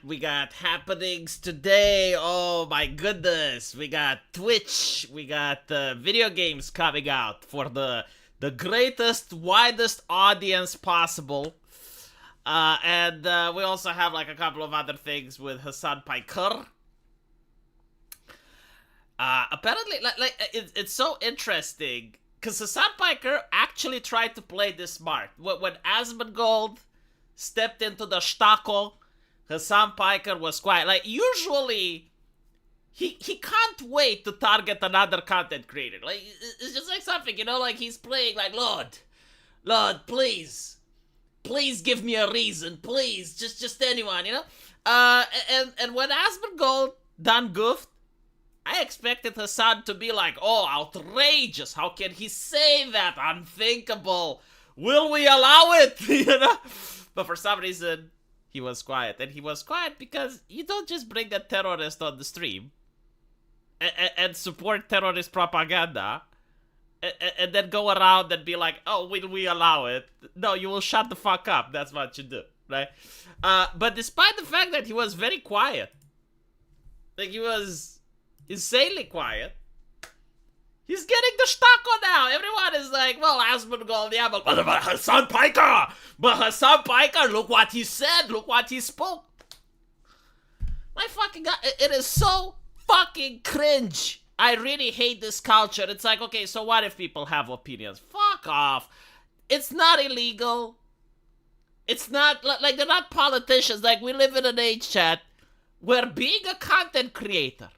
We got happenings today. Oh my goodness. We got Twitch. We got video games coming out for the greatest, widest audience possible. And we also have like a couple of other things with Hassan Piker. Apparently, it's so interesting because Hassan Piker actually tried to play this smart. When Asmongold stepped into the Stako, Hassan Piker was quiet. Like, usually, he can't wait to target another content creator. Like, it's just like something, you know, like he's playing like, Lord, please give me a reason, please, just anyone, you know? And when Asmongold done goofed, I expected Hassan to be like, oh, outrageous, how can he say that, unthinkable, will we allow it, you know? But for some reason, he was quiet. And he was quiet because you don't just bring a terrorist on the stream and support terrorist propaganda and then go around and be like, oh, will we allow it? No, you will shut the fuck up. That's what you do, right? But despite the fact that he was very quiet, like he was insanely quiet, he's getting the Stako now. Everyone is like, well, Asmongold, yeah, but Hassan Piker! But Hassan Piker, look what he said, look what he spoke. My fucking God, it is so fucking cringe. I really hate this culture. It's like, okay, so what if people have opinions? Fuck off. It's not illegal. It's not, like, they're not politicians. Like, we live in an age, chat, where being a content creator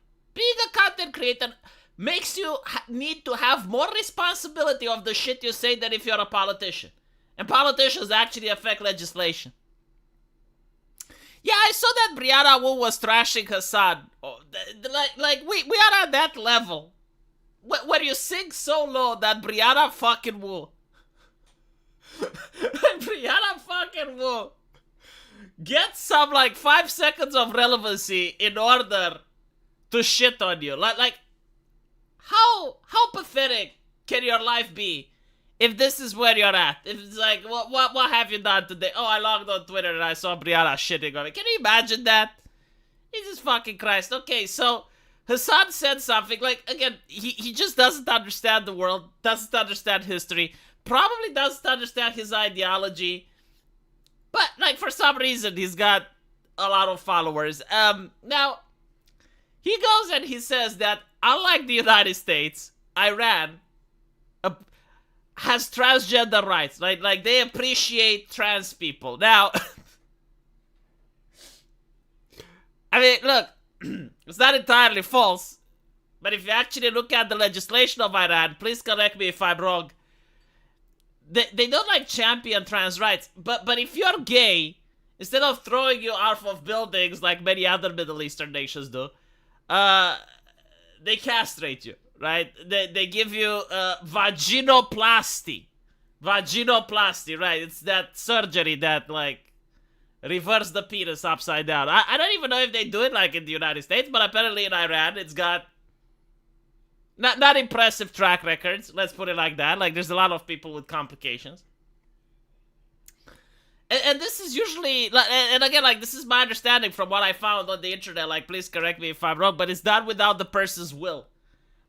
makes you need to have more responsibility of the shit you say than if you're a politician. And politicians actually affect legislation. Yeah, I saw that Brianna Wu was trashing Hassan. Oh, we are at that level. Where you sing so low that Brianna fucking Wu. Brianna fucking Wu gets some like 5 seconds of relevancy in order to shit on you. Like how pathetic can your life be if this is where you're at? If it's like, what have you done today? Oh, I logged on Twitter and I saw Brianna shitting on me. Can you imagine that? Jesus fucking Christ. Okay, so Hassan said something, like, again, he just doesn't understand the world, doesn't understand history, probably doesn't understand his ideology, but, like, for some reason, he's got a lot of followers. Now, he goes and he says that, unlike the United States, Iran has transgender rights. Like they appreciate trans people. Now, I mean, look, it's not entirely false, but if you actually look at the legislation of Iran, please correct me if I'm wrong, they don't like champion trans rights, but if you're gay, instead of throwing you off of buildings like many other Middle Eastern nations do, they castrate you, right? They give you vaginoplasty. Vaginoplasty, right? It's that surgery that, like, reverse the penis upside down. I don't even know if they do it, like, in the United States, but apparently in Iran, it's got not impressive track records, let's put it like that. Like, there's a lot of people with complications. And this is usually, and again, like, this is my understanding from what I found on the internet, like, please correct me if I'm wrong, but it's done without the person's will.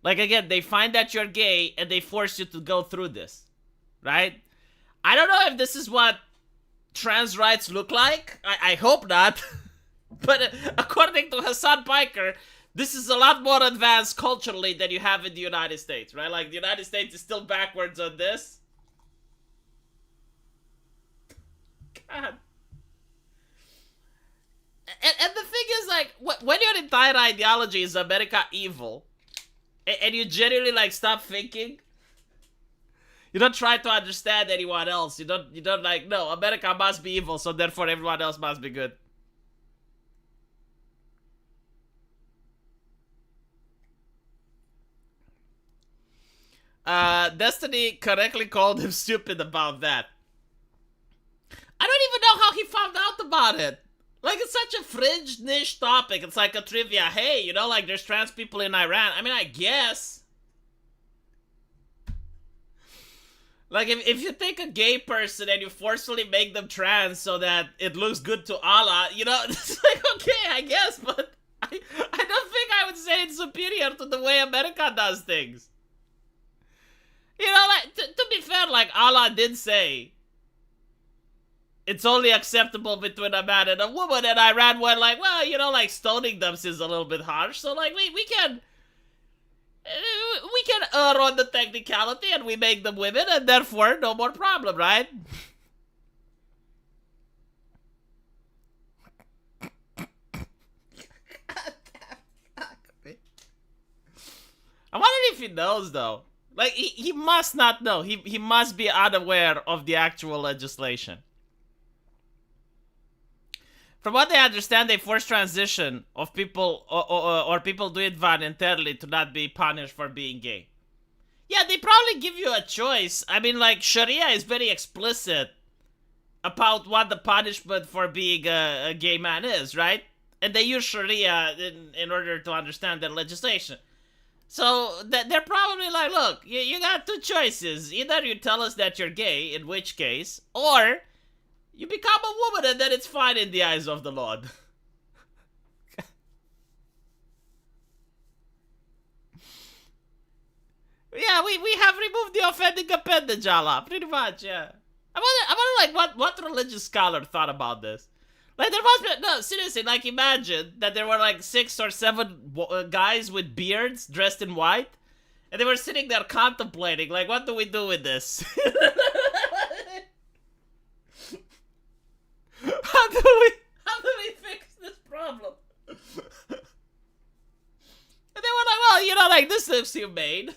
Like, again, they find that you're gay, and they force you to go through this, right? I don't know if this is what trans rights look like. I hope not. But according to Hassan Piker, this is a lot more advanced culturally than you have in the United States, right? Like, the United States is still backwards on this. God. And the thing is, like, when your entire ideology is America evil, and you genuinely, like, stop thinking, you don't try to understand anyone else. You don't like, no, America must be evil, so therefore everyone else must be good. Destiny correctly called him stupid about that. I don't even know how he found out about it. Like, it's such a fringe niche topic. It's like a trivia. Hey, you know, like, there's trans people in Iran. I mean, I guess. Like, if you take a gay person and you forcefully make them trans so that it looks good to Allah, you know, it's like, okay, America does things. You know, like, to be fair, like, Allah did say it's only acceptable between a man and a woman, and Iran went like, well, you know, like, stoning them is a little bit harsh, so, like, we can err on the technicality, and we make them women, and therefore, no more problem, right? I wonder if he knows, though. Like, he must not know. He must be unaware of the actual legislation. From what I understand, they force transition of people, or people do it voluntarily to not be punished for being gay. Yeah, they probably give you a choice. I mean, like, Sharia is very explicit about what the punishment for being a gay man is, right? And they use Sharia in order to understand their legislation. So they're probably like, look, you got two choices. Either you tell us that you're gay, in which case, or you become a woman and then it's fine in the eyes of the Lord. Yeah, we have removed the offending appendage, Allah. Pretty much, yeah. I wonder like, what religious scholar thought about this? Like, there must be... No, seriously, like, imagine that there were, like, 6 or 7 guys with beards dressed in white, and they were sitting there contemplating, like, what do we do with this? How do we fix this problem? And they were like, well, you know, like, this looks humane.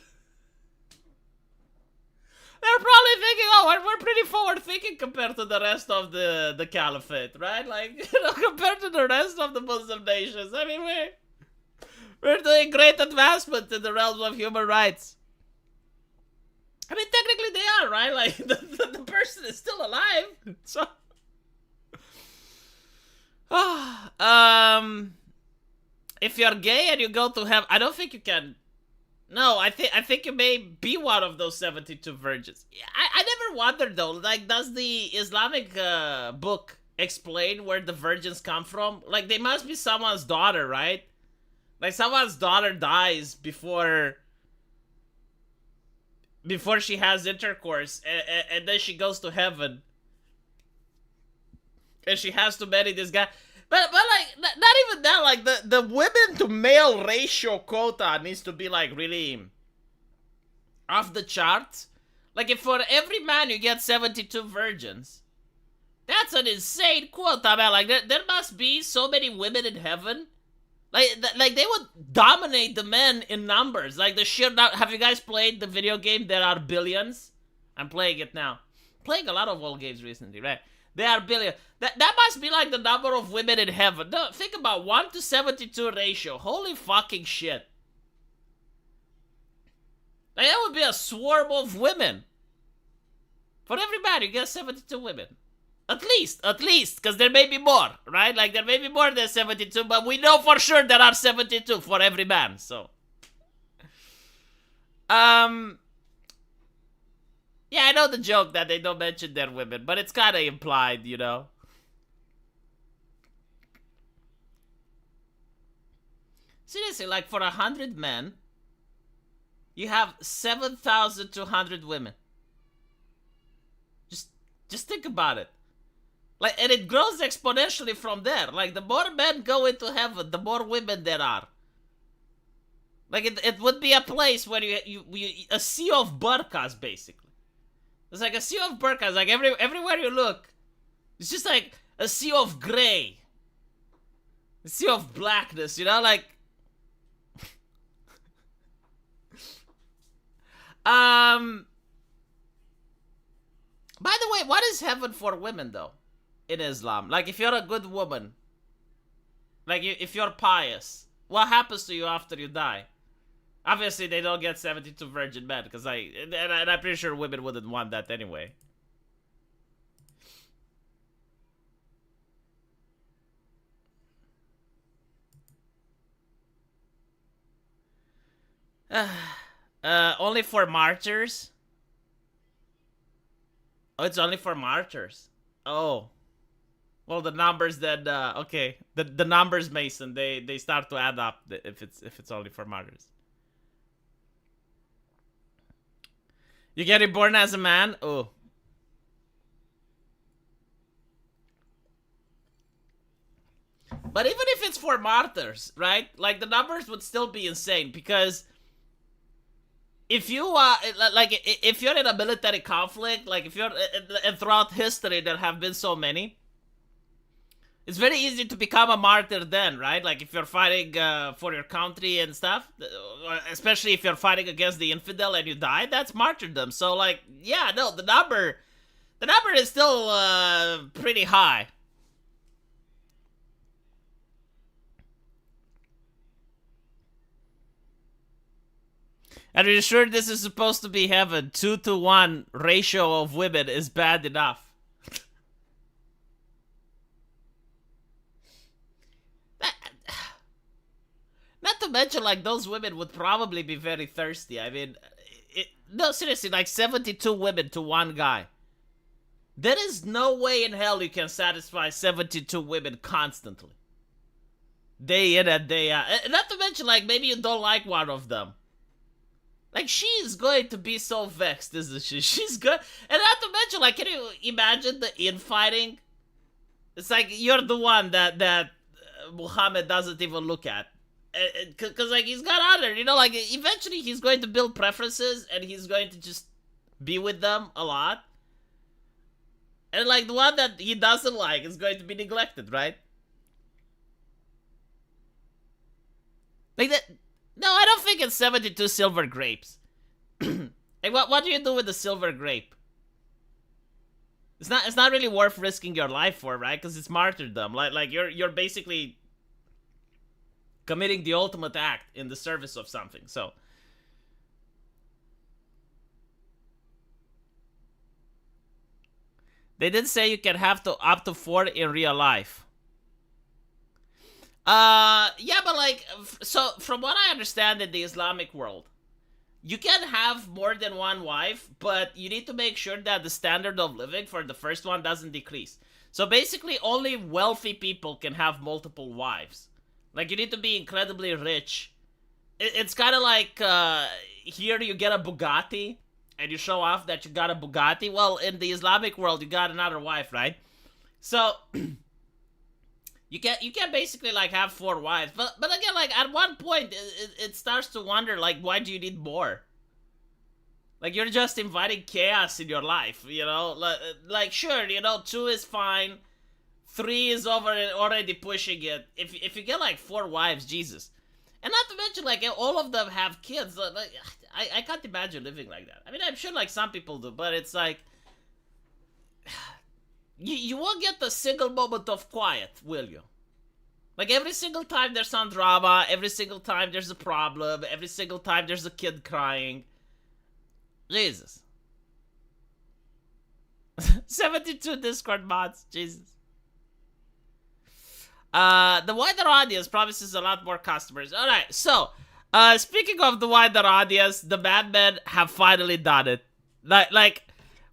They're probably thinking, oh, we're pretty forward-thinking compared to the rest of the caliphate, right? Like, you know, compared to the rest of the Muslim nations. I mean, we're doing great advancement in the realms of human rights. I mean, technically they are, right? Like, the person is still alive. So, if you're gay and you go to heaven, I don't think you can. No, I think you may be one of those 72 virgins. I never wondered, though, like, does the Islamic book explain where the virgins come from? Like, they must be someone's daughter, right? Like, someone's daughter dies before she has intercourse, and then she goes to heaven. And she has to marry this guy. But like, not even that, like, the women to male ratio quota needs to be, like, really off the charts. Like, if for every man you get 72 virgins, that's an insane quota, man. Like, there must be so many women in heaven. Like, they would dominate the men in numbers. Like, the sheer... Have you guys played the video game There Are Billions? I'm playing it now. Playing a lot of old games recently, right? There are billions. That must be like the number of women in heaven. No, think about 1 to 72 ratio. Holy fucking shit. Like, that would be a swarm of women. For every man, you get 72 women. At least, because there may be more, right? Like, there may be more than 72, but we know for sure there are 72 for every man, so. Yeah, I know the joke that they don't mention their women, but it's kind of implied, you know? Seriously, like, for 100 men, you have 7,200 women. Just think about it. Like, and it grows exponentially from there. Like, the more men go into heaven, the more women there are. Like, it would be a place where you a sea of burqas, basically. It's like a sea of burqas. Like, everywhere you look, it's just like a sea of gray. A sea of blackness, you know? Like, by the way, what is heaven for women, though? In Islam, like, if you're a good woman, like, if you're pious, what happens to you after you die? Obviously, they don't get 72 virgin men, because and I'm pretty sure women wouldn't want that anyway. Only for martyrs? Oh, it's only for martyrs. Oh. Well, the numbers then, okay. The numbers, Mason, they start to add up if it's only for martyrs. You get reborn as a man? Oh. But even if it's for martyrs, right? Like, the numbers would still be insane, because if you like, if you're in a military conflict, like if you're, and throughout history there have been so many, it's very easy to become a martyr then, right? Like, if you're fighting for your country and stuff, especially if you're fighting against the infidel and you die, that's martyrdom. So, like, yeah, no, the number is still pretty high. And are you sure this is supposed to be heaven? 2-to-1 ratio of women is bad enough. Not to mention, like, those women would probably be very thirsty. I mean, no, seriously, like 72 women to one guy. There is no way in hell you can satisfy 72 women constantly. Day in and day out. Not to mention, like, maybe you don't like one of them. Like, she's going to be so vexed, isn't she? She's good. And not to mention, like, can you imagine the infighting? It's like, you're the one that Muhammad doesn't even look at. Because, like, he's got other, you know, like, eventually he's going to build preferences and he's going to just be with them a lot. And, like, the one that he doesn't like is going to be neglected, right? Like, that. No, I don't think it's 72 silver grapes. Like, what do you do with the silver grape? It's not really worth risking your life for, right? Because it's martyrdom. Like you're basically committing the ultimate act in the service of something. So they did say you can have up to 4 in real life. Yeah, but like, so from what I understand in the Islamic world, you can have more than one wife, but you need to make sure that the standard of living for the first one doesn't decrease. So basically, only wealthy people can have multiple wives. Like, you need to be incredibly rich. It's kind of like, here you get a Bugatti, and you show off that you got a Bugatti. Well, in the Islamic world, you got another wife, right? So You can basically, like, have 4 wives, but again, like, at one point it starts to wonder, like, why do you need more? Like, you're just inviting chaos in your life, you know? Like, sure, you know, 2 is fine, 3 is already pushing it. If you get, like, 4 wives, Jesus. And not to mention, like, all of them have kids. Like, I can't imagine living like that. I mean, I'm sure, like, some people do, but it's like, you won't get a single moment of quiet, will you? Like, every single time there's some drama, every single time there's a problem, every single time there's a kid crying. Jesus. 72 Discord mods, Jesus. The wider audience promises a lot more customers. Alright, so, speaking of the wider audience, the madmen have finally done it. Like,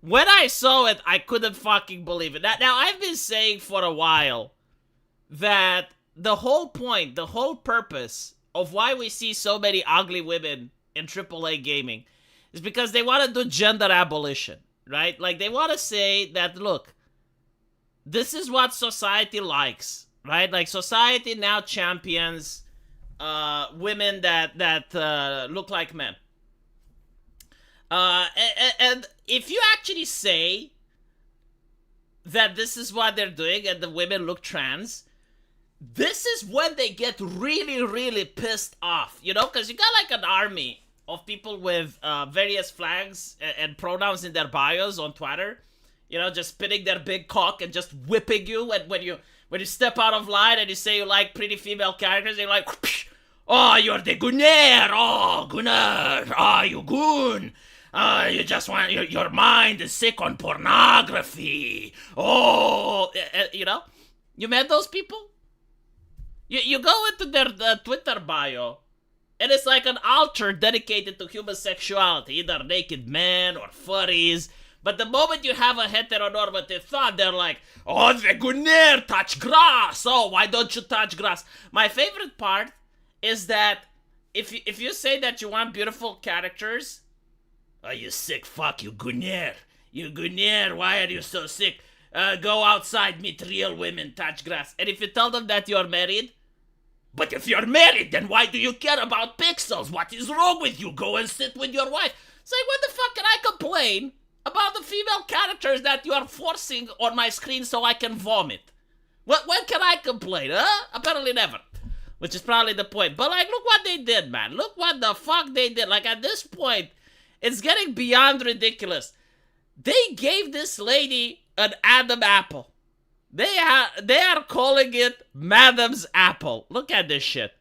when I saw it, I couldn't fucking believe it. Now, I've been saying for a while that the whole point, the whole purpose of why we see so many ugly women in AAA gaming is because they want to do gender abolition, right? Like, they want to say that, look, this is what society likes, right? Like, society now champions women that look like men. And if you actually say that this is what they're doing and the women look trans, this is when they get really, really pissed off, you know? Because you got, like, an army of people with various flags and pronouns in their bios on Twitter, you know, just spitting their big cock and just whipping you. And when you step out of line and you say you like pretty female characters, they're like, oh, you're the Gunnar, oh, Gunnar, oh, you goon. You just want, your mind is sick on pornography. Oh, you know? You met those people? You go into their Twitter bio, and it's like an altar dedicated to human sexuality, either naked men or furries. But the moment you have a heteronormative thought, they're like, oh, the Gunnar touch grass. Oh, why don't you touch grass? My favorite part is that if you say that you want beautiful characters, Oh, you sick fuck, you Gunner. You Gunner, why are you so sick? Go outside, meet real women, touch grass. And if you tell them that you're married, but if you're married, then why do you care about pixels? What is wrong with you? Go and sit with your wife. Say, when the fuck can I complain about the female characters that you are forcing on my screen so I can vomit? When can I complain, huh? Apparently never. Which is probably the point. But, like, look what they did, man. Look what the fuck they did. Like, at this point, it's getting beyond ridiculous. They gave this lady an Adam apple. They are calling it Madam's apple. Look at this shit.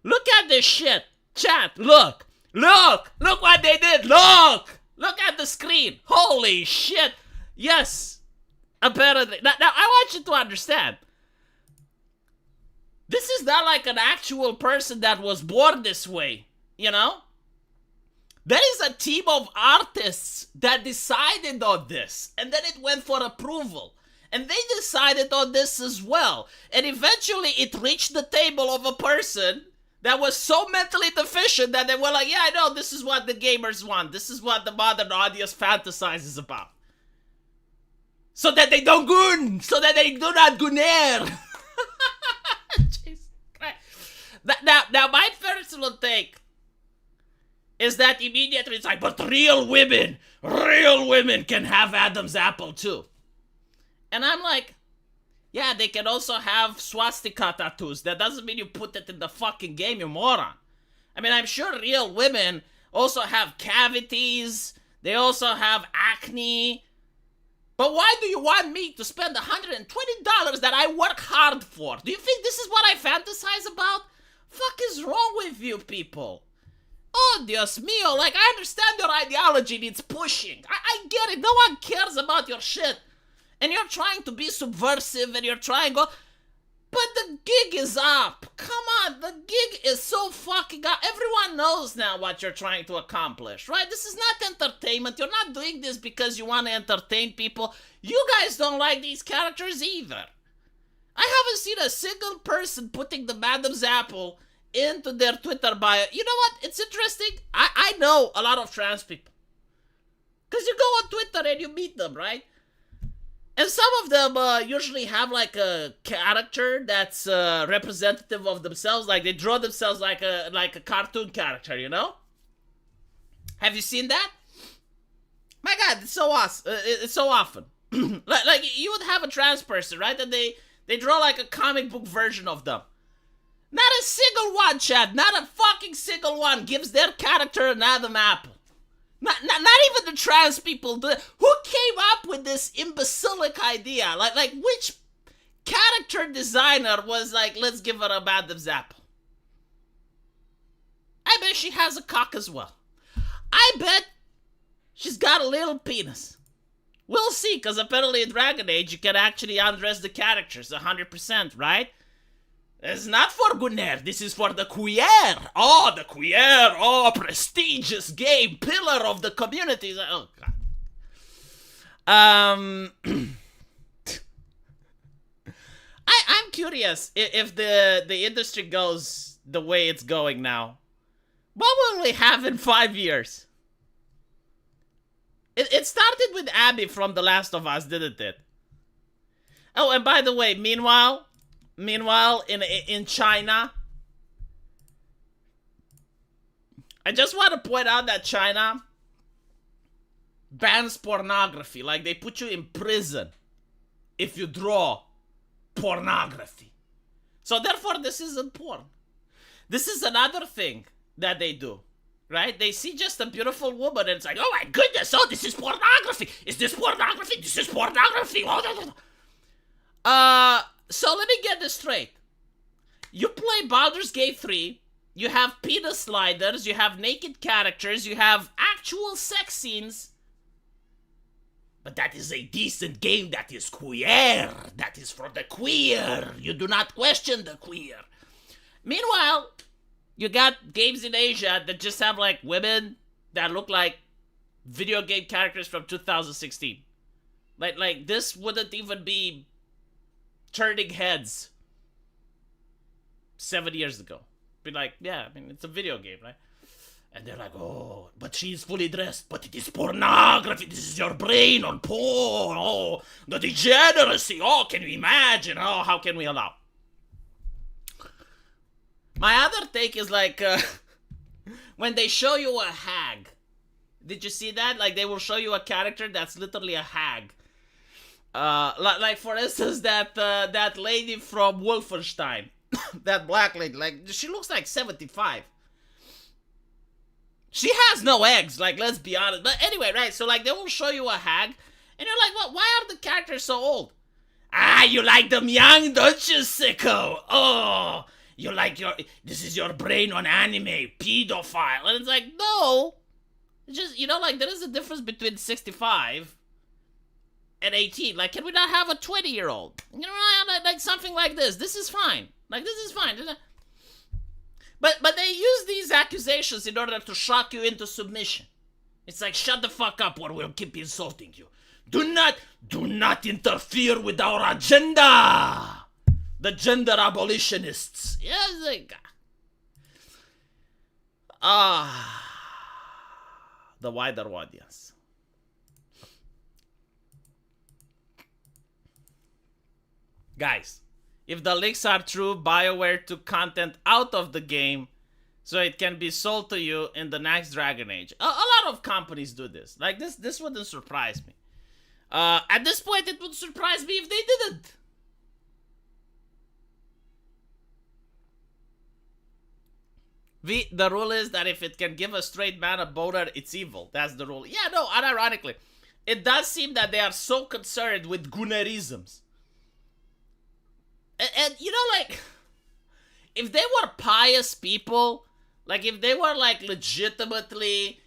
Look at this shit. Chat, look. Look what they did. Look at the screen. Holy shit. Yes. Apparently. Now I want you to understand. This is not like an actual person that was born this way, you know? There is a team of artists that decided on this, and then it went for approval. And they decided on this as well. And eventually it reached the table of a person that was so mentally deficient that they were like, yeah, I know, this is what the gamers want. This is what the modern audience fantasizes about. So that they don't goon. So that they do not gooner. Jesus Christ. Now, my personal take is that immediately it's like, but real women can have Adam's apple too. And I'm like, yeah, they can also have swastika tattoos. That doesn't mean you put it in the fucking game, you moron. I mean, I'm sure real women also have cavities. They also have acne. But why do you want me to spend $120 that I work hard for? Do you think this is what I fantasize about? Fuck is wrong with you people? Oh, Dios mío, like, I understand your ideology needs pushing. I get it. No one cares about your shit. And you're trying to be subversive and you're trying to go... But the gig is up. Come on, the gig is so fucking up. Everyone knows now what you're trying to accomplish, right? This is not entertainment. You're not doing this because you want to entertain people. You guys don't like these characters either. I haven't seen a single person putting the Madam's apple into their Twitter bio. You know what? It's interesting. I know a lot of trans people. Because you go on Twitter and you meet them, right? And some of them usually have like a character that's representative of themselves. Like they draw themselves like a cartoon character, you know? Have you seen that? My God, it's so awesome. It's so often. like you would have a trans person, right? And they draw like a comic book version of them. Not a single one, Chad. Not a fucking single one gives their character an Adam apple. Not even the trans people do it. Who came up with this imbecilic idea? Like which character designer was like, let's give her a Adam's apple? I bet she has a cock as well. I bet she's got a little penis. We'll see, because apparently in Dragon Age you can actually undress the characters 100%, right? It's not for Gunner, this is for the queer. Oh, the queer, oh, prestigious game, pillar of the community. Oh, God. I'm curious if the industry goes the way it's going now. What will we have in 5 years? It started with Abby from The Last of Us, didn't it? Oh, and by the way, meanwhile, in China, I just want to point out that China bans pornography. Like, they put you in prison if you draw pornography. So therefore, this isn't porn. This is another thing that they do, right? They see just a beautiful woman and it's like, oh my goodness, oh, this is pornography. Is this pornography? This is pornography. So let me get this straight. You play Baldur's Gate 3, you have penis sliders, you have naked characters, you have actual sex scenes. But that is a decent game that is queer. That is for the queer. You do not question the queer. Meanwhile, you got games in Asia that just have like women that look like video game characters from 2016. Like this wouldn't even be turning heads 7 years ago. Be like, yeah, I mean, it's a video game, right? And they're like, oh, but she's fully dressed, but it is pornography. This is your brain on porn. Oh, the degeneracy. Oh, can you imagine? Oh, how can we allow? My other take is like, when they show you a hag. Did you see that? Like, they will show you a character that's literally a hag. Like for instance, that lady from Wolfenstein. That black lady. Like, she looks like 75. She has no eggs, like, let's be honest. But anyway, right, so, like, they will show you a hag, and you're like, well, why are the characters so old? Ah, you like them young, don't you, sicko? Oh, you like this is your brain on anime, pedophile. And it's like, no. It's just, like, there is a difference between 65 and 18. Like, can we not have a 20-year-old? Like, something like this. This is fine. Like, this is fine. But they use these accusations in order to shock you into submission. It's like, shut the fuck up or we'll keep insulting you. Do not interfere with our agenda. The gender abolitionists. Yeah, it's like, the wider audience. Guys, if the leaks are true, BioWare took content out of the game so it can be sold to you in the next Dragon Age. A lot of companies do this. Like, this wouldn't surprise me. At this point, it would surprise me if they didn't. The rule is that if it can give a straight man a boner, it's evil. That's the rule. Yeah, no, unironically. It does seem that they are so concerned with Gunnerisms. And like, if they were pious people, like, if they were, like, legitimately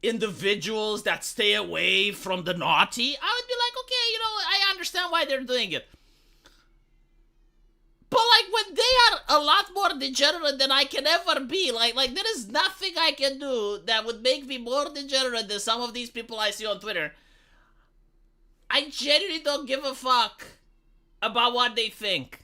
individuals that stay away from the naughty, I would be like, okay, I understand why they're doing it. But, like, when they are a lot more degenerate than I can ever be, like there is nothing I can do that would make me more degenerate than some of these people I see on Twitter. I genuinely don't give a fuck about what they think.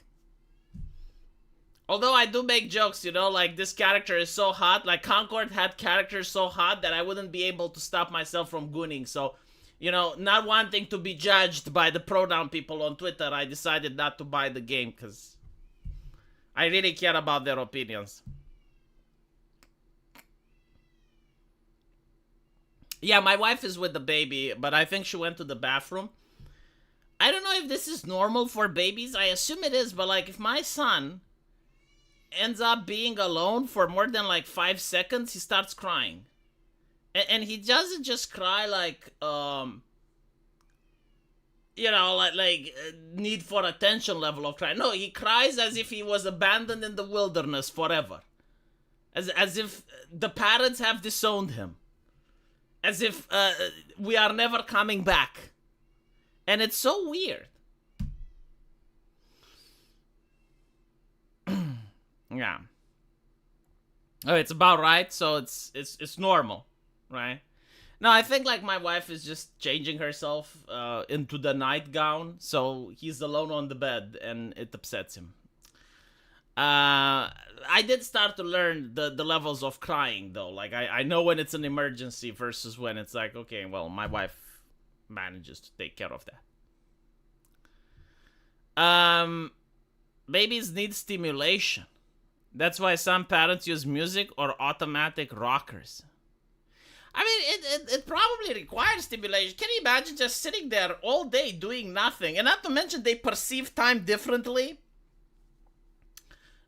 Although I do make jokes, like, this character is so hot. Like, Concord had characters so hot that I wouldn't be able to stop myself from gooning. So, not wanting to be judged by the pronoun people on Twitter, I decided not to buy the game because I really care about their opinions. Yeah, my wife is with the baby, but I think she went to the bathroom. I don't know if this is normal for babies. I assume it is, but, like, if my son ends up being alone for more than, like, 5 seconds, he starts crying. And he doesn't just cry like, need for attention level of crying. No, he cries as if he was abandoned in the wilderness forever. As if the parents have disowned him. As if we are never coming back. And it's so weird. Yeah. Oh, it's about right, so it's normal, right? No, I think, like, my wife is just changing herself into the nightgown, so he's alone on the bed, and it upsets him. I did start to learn the levels of crying, though. Like, I know when it's an emergency versus when it's like, okay, well, my wife manages to take care of that. Babies need stimulation. That's why some parents use music or automatic rockers. I mean, it probably requires stimulation. Can you imagine just sitting there all day doing nothing? And not to mention they perceive time differently.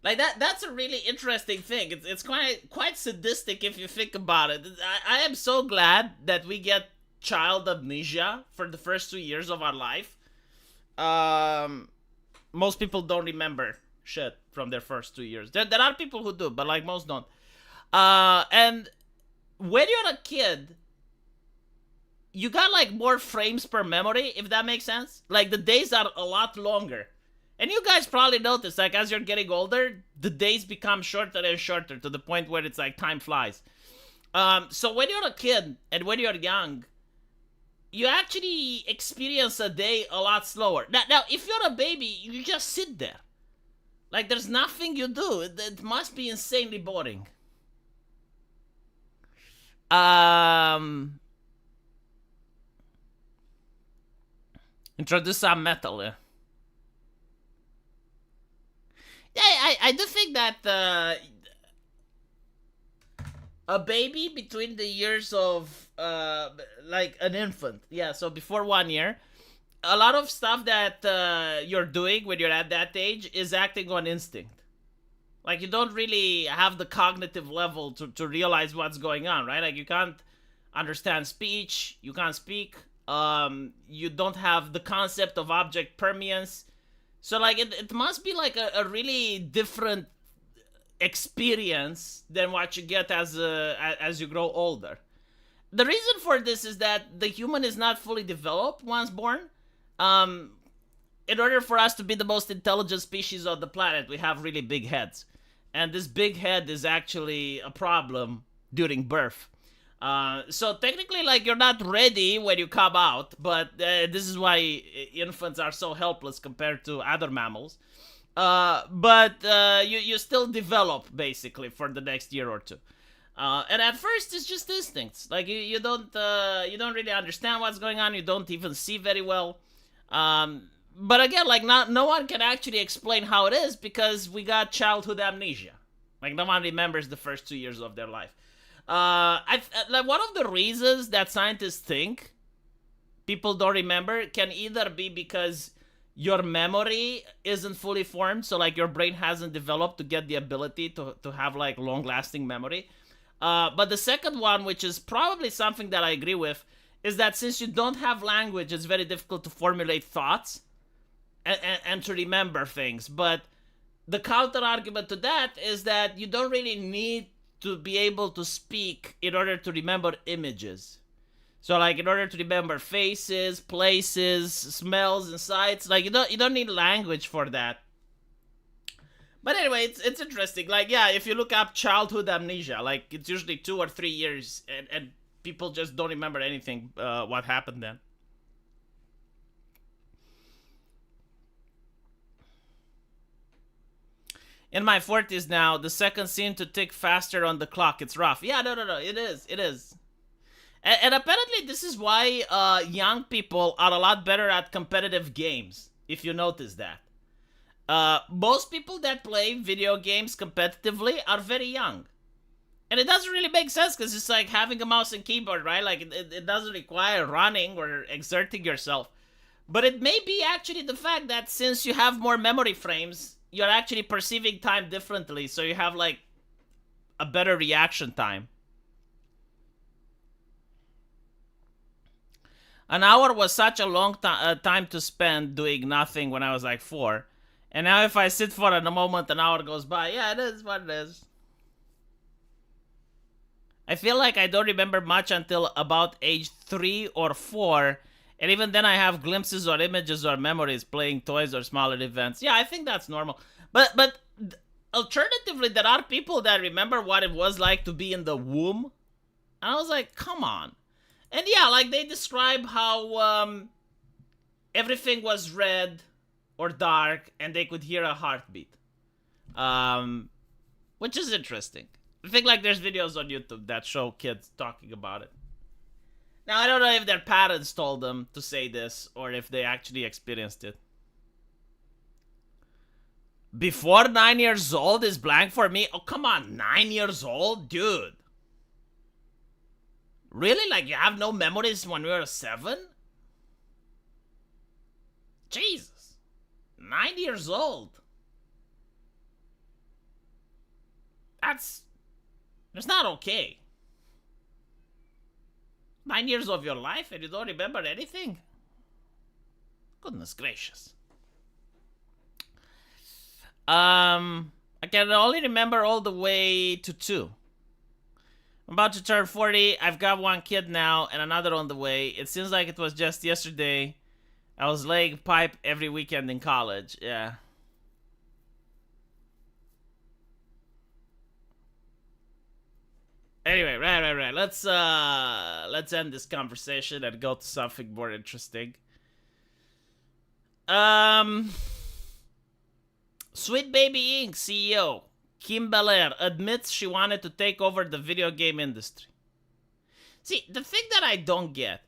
Like, that's a really interesting thing. It's quite sadistic if you think about it. I am so glad that we get child amnesia for the first 2 years of our life. Most people don't remember shit from their first 2 years. There are people who do, but, like, most don't. And when you're a kid, you got, like, more frames per memory, if that makes sense. Like, the days are a lot longer. And you guys probably notice, like, as you're getting older, the days become shorter and shorter to the point where it's like time flies. So when you're a kid and when you're young, you actually experience a day a lot slower. Now, if you're a baby, you just sit there. Like, there's nothing you do. It must be insanely boring. Introduce some metal. Yeah, I do think that a baby between the years of like an infant, yeah, so before 1 year, a lot of stuff that you're doing when you're at that age is acting on instinct. Like, you don't really have the cognitive level to realize what's going on, right? Like, you can't understand speech, you can't speak, you don't have the concept of object permanence. So, like, it must be like a really different experience than what you get as you grow older. The reason for this is that the human is not fully developed once born. Um, in order for us to be the most intelligent species on the planet, we have really big heads. And this big head is actually a problem during birth. So technically, like, you're not ready when you come out, but this is why infants are so helpless compared to other mammals. But you still develop basically for the next year or two. And at first it's just instincts. Like, you don't really understand what's going on. You don't even see very well. But again, like, no one can actually explain how it is because we got childhood amnesia. Like, no one remembers the first 2 years of their life. Like, one of the reasons that scientists think people don't remember can either be because your memory isn't fully formed, so like your brain hasn't developed to get the ability to have like long-lasting memory. But the second one, which is probably something that I agree with, is that since you don't have language, it's very difficult to formulate thoughts and to remember things. But the counter argument to that is that you don't really need to be able to speak in order to remember images. So, like, in order to remember faces, places, smells, and sights, like, you don't need language for that. But anyway, it's interesting. Like, yeah, if you look up childhood amnesia, like, it's usually 2 or 3 years, and people just don't remember anything what happened then. In my 40s now, the seconds seem to tick faster on the clock. It's rough. Yeah, no. It is. And apparently this is why young people are a lot better at competitive games, if you notice that. Most people that play video games competitively are very young. And it doesn't really make sense because it's like having a mouse and keyboard, right? Like, it doesn't require running or exerting yourself. But it may be actually the fact that since you have more memory frames, you're actually perceiving time differently, so you have like a better reaction time. An hour was such a long time to spend doing nothing when I was like 4. And now if I sit for a moment, an hour goes by. Yeah, it is what it is. I feel like I don't remember much until about age 3 or 4. And even then I have glimpses or images or memories playing toys or smaller events. Yeah, I think that's normal. But alternatively, there are people that remember what it was like to be in the womb. And I was like, come on. And yeah, like, they describe how everything was red or dark and they could hear a heartbeat. Which is interesting. I think like there's videos on YouTube that show kids talking about it. Now, I don't know if their parents told them to say this or if they actually experienced it. Before 9 years old is blank for me? Oh, come on, 9 years old? Dude. Really? Like, you have no memories when you were 7? Jesus. 9 years old. That's not okay. 9 years of your life and you don't remember anything? Goodness gracious. I can only remember all the way to 2. I'm about to turn 40. I've got 1 kid now and another on the way. It seems like it was just yesterday. I was laying pipe every weekend in college. Yeah. Anyway, right. Let's end this conversation and go to something more interesting. Sweet Baby Inc. CEO Kim Belair admits she wanted to take over the video game industry. See, the thing that I don't get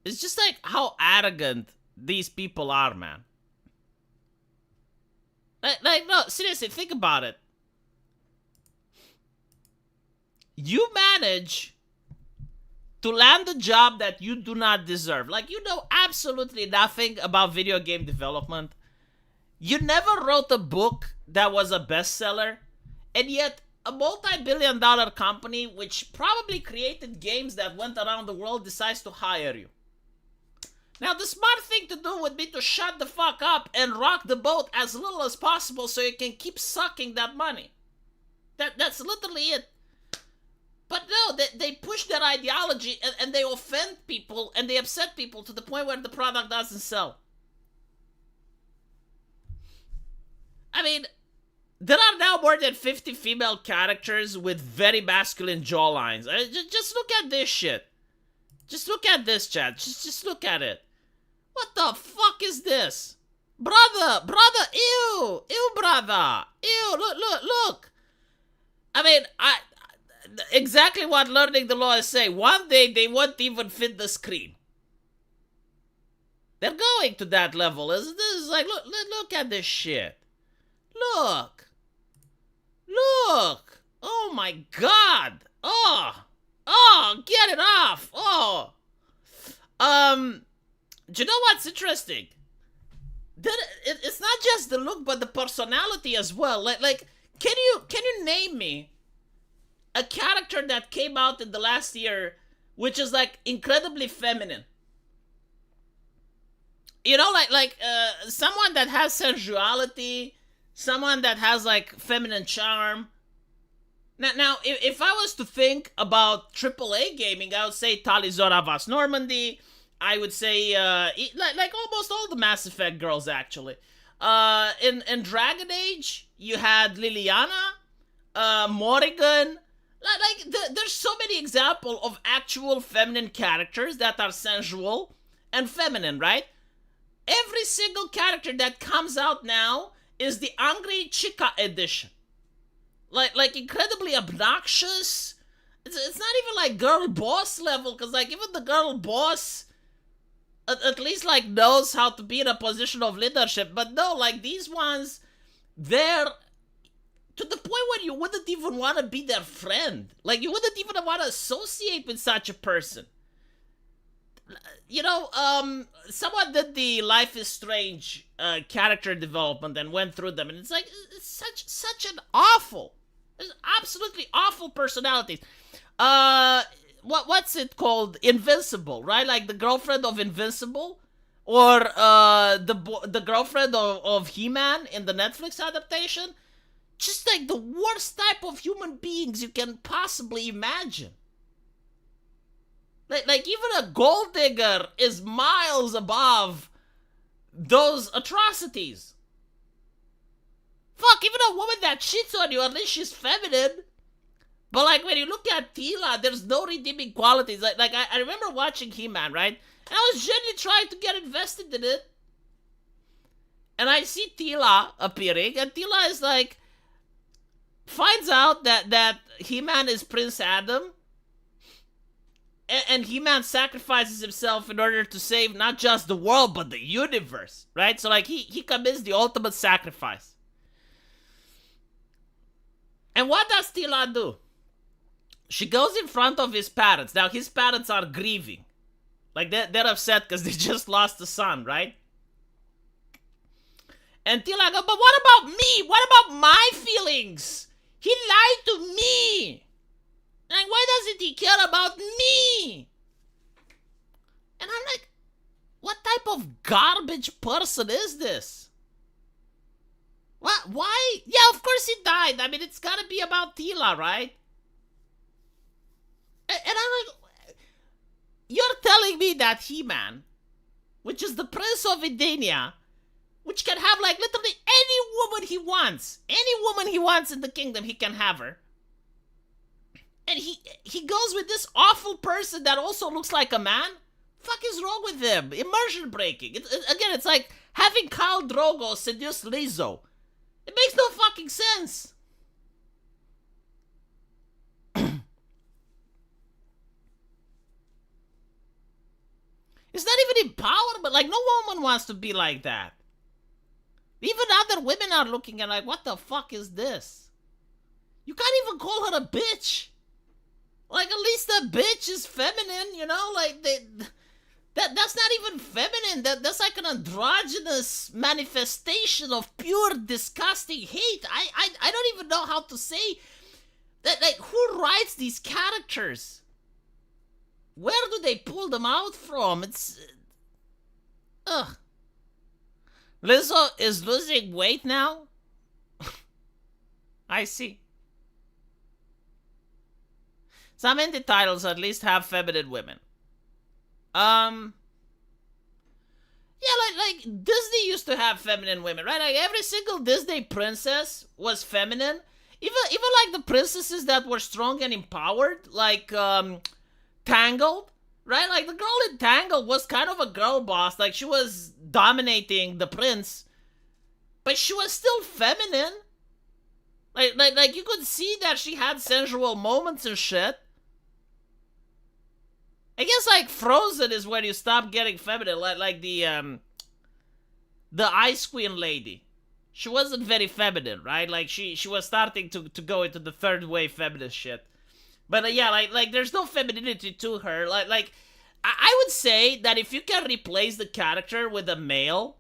is just like how arrogant these people are, man. No, seriously, think about it. You manage to land a job that you do not deserve. Like, you know absolutely nothing about video game development. You never wrote a book that was a bestseller, and yet a multi-billion-dollar company which probably created games that went around the world decides to hire you. Now, the smart thing to do would be to shut the fuck up and rock the boat as little as possible so you can keep sucking that money. That's literally it. But no, they push their ideology and they offend people and they upset people to the point where the product doesn't sell. I mean, there are now more than 50 female characters with very masculine jawlines. Just look at this shit. Just look at this, chat. Just look at it. What the fuck is this? Brother, ew, brother. Ew, look. I mean, exactly what learning the law is saying. One day they won't even fit the screen. They're going to that level. This is like, look at this shit. Look. Oh my god. Oh, get it off. Oh. Do you know what's interesting? It's not just the look, but the personality as well. Like, can you name me a character that came out in the last year which is like incredibly feminine? You know, like someone that has sensuality, someone that has like feminine charm. Now, if I was to think about AAA gaming, I would say Talizora Vast Normandy. I would say like almost all the Mass Effect girls, actually. In Dragon Age, you had Liliana, Morrigan. There's so many examples of actual feminine characters that are sensual and feminine, right? Every single character that comes out now is the Angry Chica edition. Like incredibly obnoxious. It's not even like girl boss level, because like even the girl boss at least like knows how to be in a position of leadership. But no, like these ones, they're to the point where you wouldn't even want to be their friend. Like you wouldn't even want to associate with such a person. You know, someone did the Life is Strange character development and went through them, and it's like it's such an awful, it's absolutely awful personalities. What's it called? Invincible, right? Like the girlfriend of Invincible, or the girlfriend of He-Man in the Netflix adaptation. Just like the worst type of human beings you can possibly imagine. Like even a gold digger is miles above those atrocities. Fuck, even a woman that cheats on you, at least she's feminine. But like when you look at Tila, there's no redeeming qualities. Like I remember watching He-Man, right? And I was genuinely trying to get invested in it. And I see Tila appearing, and Tila is like, finds out that He-Man is Prince Adam. And He-Man sacrifices himself in order to save not just the world, but the universe, right? So like he commits the ultimate sacrifice. And what does Tila do? She goes in front of his parents. Now, his parents are grieving. Like, they're upset because they just lost a son, right? And Tila goes, but what about me? What about my feelings? He lied to me. Like, why doesn't he care about me? And I'm like, what type of garbage person is this? What? Why? Yeah, of course he died. I mean, it's gotta be about Tila, right? And I'm like, you're telling me that He-Man, which is the Prince of Edenia, which can have like literally any woman he wants in the kingdom, he can have her. And he goes with this awful person that also looks like a man? Fuck is wrong with him? Immersion breaking. Again, it's like having Khal Drogo seduce Lizzo. It makes no fucking sense. It's not even empowerment. Like, no woman wants to be like that. Even other women are looking at like, what the fuck is this? You can't even call her a bitch. Like, at least a bitch is feminine, you know? Like, that's not even feminine. That's like an androgynous manifestation of pure disgusting hate. I don't even know how to say that. Like, who writes these characters? Where do they pull them out from? It's ugh. Lizzo is losing weight now? I see. Some indie titles at least have feminine women. Yeah, like Disney used to have feminine women, right? Like every single Disney princess was feminine. Even like the princesses that were strong and empowered, like Tangled, right? Like the girl in Tangled was kind of a girl boss. Like she was dominating the prince, but she was still feminine. Like you could see that she had sensual moments and shit. I guess like Frozen is where you stop getting feminine, like the Ice Queen lady. She wasn't very feminine, right? Like she was starting to go into the third wave feminist shit. But yeah, like there's no femininity to her. Like I would say that if you can replace the character with a male,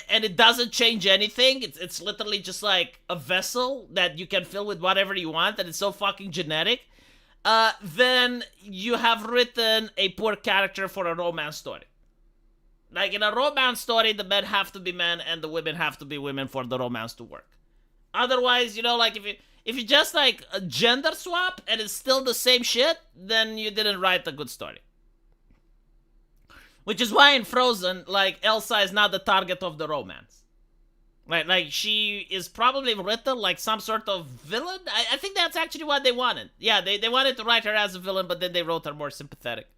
and it doesn't change anything, it's literally just like a vessel that you can fill with whatever you want, and it's so fucking genetic. Then you have written a poor character for a romance story. Like in a romance story, the men have to be men and the women have to be women for the romance to work. Otherwise, you know, like if you just like a gender swap and it's still the same shit, then you didn't write a good story. Which is why in Frozen, like Elsa is not the target of the romance. Like she is probably written like some sort of villain. I think that's actually what they wanted. Yeah, they wanted to write her as a villain, but then they wrote her more sympathetic.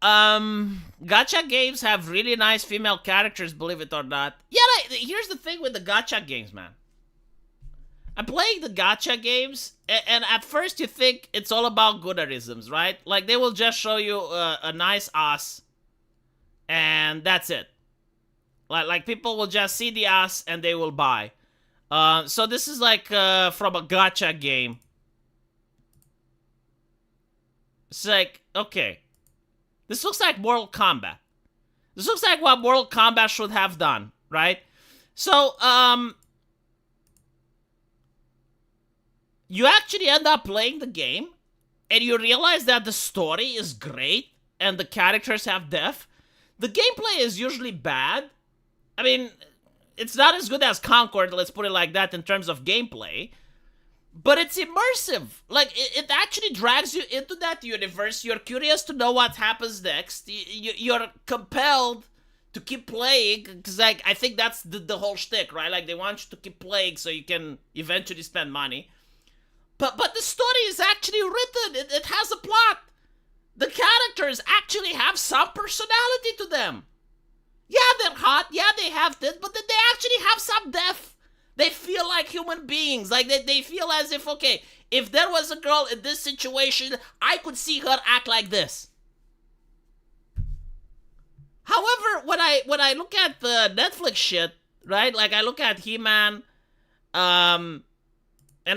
Gacha games have really nice female characters, believe it or not. Yeah, like, here's the thing with the gacha games, man. I'm playing the gacha games, and at first you think it's all about gooderisms, right? Like they will just show you a nice ass, and that's it. Like people will just see the ass and they will buy. So this is like from a gacha game. It's like, okay. This looks like Mortal Kombat. This looks like what Mortal Kombat should have done, right? So, you actually end up playing the game, and you realize that the story is great, and the characters have depth. The gameplay is usually bad. I mean, it's not as good as Concord, let's put it like that, in terms of gameplay. But it's immersive. Like, it actually drags you into that universe. You're curious to know what happens next. You're compelled to keep playing, because, like, I think that's the whole shtick, right? Like, they want you to keep playing so you can eventually spend money. But the story is actually written. It has a plot. The characters actually have some personality to them. Yeah, they're hot. Yeah, they have this, but then they actually have some depth. They feel like human beings. Like, they feel as if, okay, if there was a girl in this situation, I could see her act like this. However, when I look at the Netflix shit, right? Like, I look at He-Man, and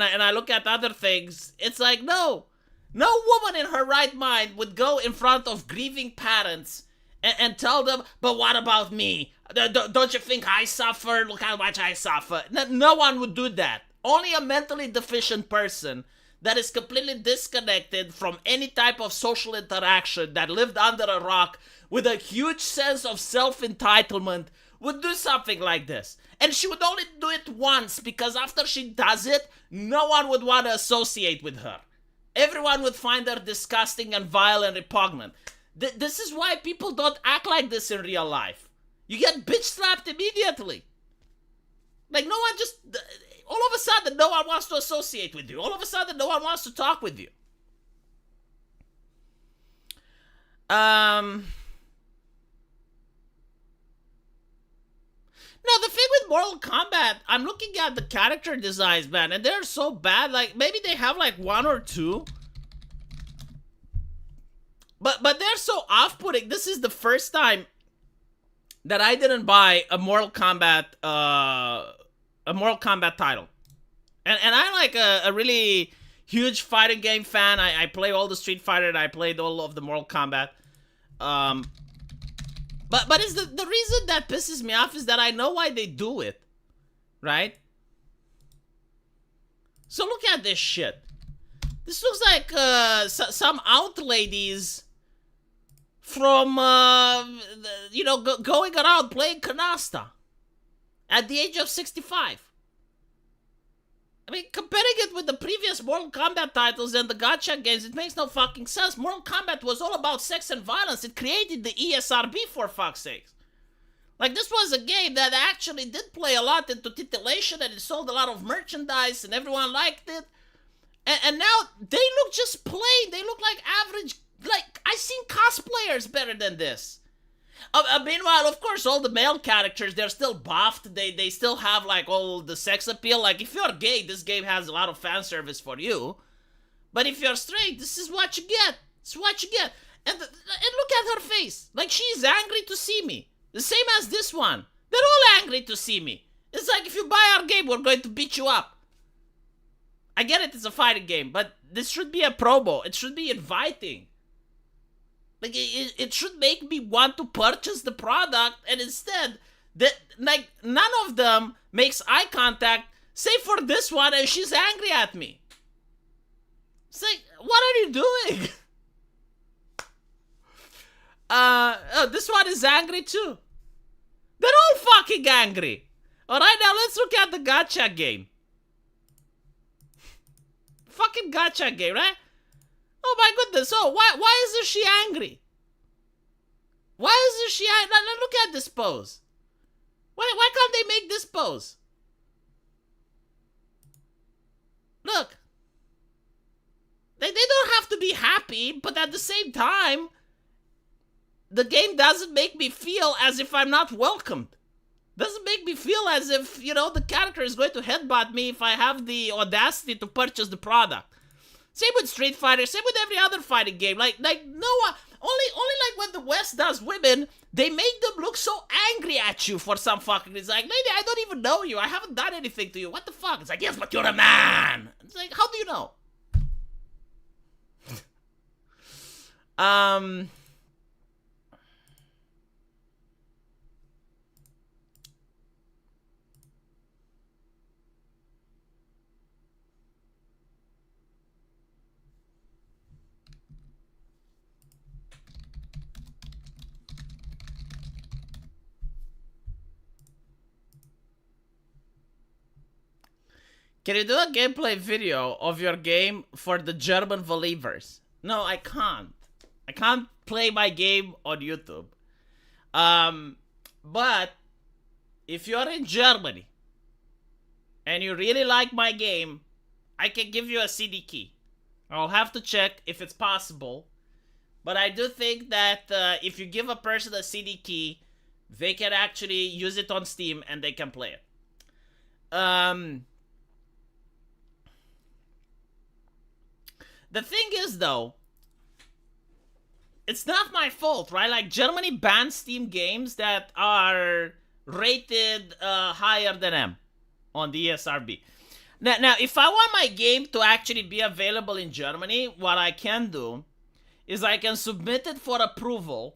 I look at other things, it's like, no woman in her right mind would go in front of grieving parents and tell them, but what about me? Don't you think I suffer? Look how much I suffer. No one would do that. Only a mentally deficient person that is completely disconnected from any type of social interaction, that lived under a rock with a huge sense of self-entitlement, would do something like this. And she would only do it once, because after she does it, no one would want to associate with her. Everyone would find her disgusting and vile and repugnant. This is why people don't act like this in real life. You get bitch slapped immediately. Like, no one just... all of a sudden, no one wants to associate with you. All of a sudden, no one wants to talk with you. No, the thing with Mortal Kombat, I'm looking at the character designs, man, and they're so bad. Like, maybe they have, like, one or two. But they're so off-putting. This is the first time that I didn't buy a Mortal Kombat title. And I'm like a really huge fighting game fan. I play all the Street Fighter and I played all of the Mortal Kombat. But it's the reason that pisses me off is that I know why they do it. Right? So look at this shit. This looks like some out ladies from, going around playing canasta at the age of 65. I mean, comparing it with the previous Mortal Kombat titles and the Gacha games, it makes no fucking sense. Mortal Kombat was all about sex and violence. It created the ESRB, for fuck's sakes. Like, this was a game that actually did play a lot into titillation, and it sold a lot of merchandise, and everyone liked it. And now, they look just plain. They look like average. Like, I've seen cosplayers better than this. Meanwhile, of course, all the male characters, they're still buffed. They still have, like, all the sex appeal. Like, if you're gay, this game has a lot of fan service for you. But if you're straight, this is what you get. It's what you get. And look at her face. Like, she's angry to see me. The same as this one. They're all angry to see me. It's like, if you buy our game, we're going to beat you up. I get it, it's a fighting game, but this should be a promo. It should be inviting. Like, it should make me want to purchase the product, and instead, none of them makes eye contact, save for this one, and she's angry at me. It's like, what are you doing? This one is angry too. They're all fucking angry. Alright, now let's look at the Gacha game. Fucking Gacha game, right? Oh my goodness, why isn't she angry? Why isn't she angry? Now look at this pose. Why can't they make this pose? Look. They don't have to be happy, but at the same time, the game doesn't make me feel as if I'm not welcomed. Doesn't make me feel as if, the character is going to headbutt me if I have the audacity to purchase the product. Same with Street Fighter, same with every other fighting game. Like no one, only like when the West does women, they make them look so angry at you for some fucking reason. Like, lady, I don't even know you. I haven't done anything to you. What the fuck? It's like, yes, but you're a man. It's like, how do you know? Can you do a gameplay video of your game for the German believers? No, I can't. I can't play my game on YouTube. But if you're in Germany and you really like my game, I can give you a CD key. I'll have to check if it's possible. But I do think that if you give a person a CD key, they can actually use it on Steam and they can play it. The thing is, though, it's not my fault, right? Like, Germany bans Steam games that are rated higher than M on the ESRB. Now, if I want my game to actually be available in Germany, what I can do is I can submit it for approval,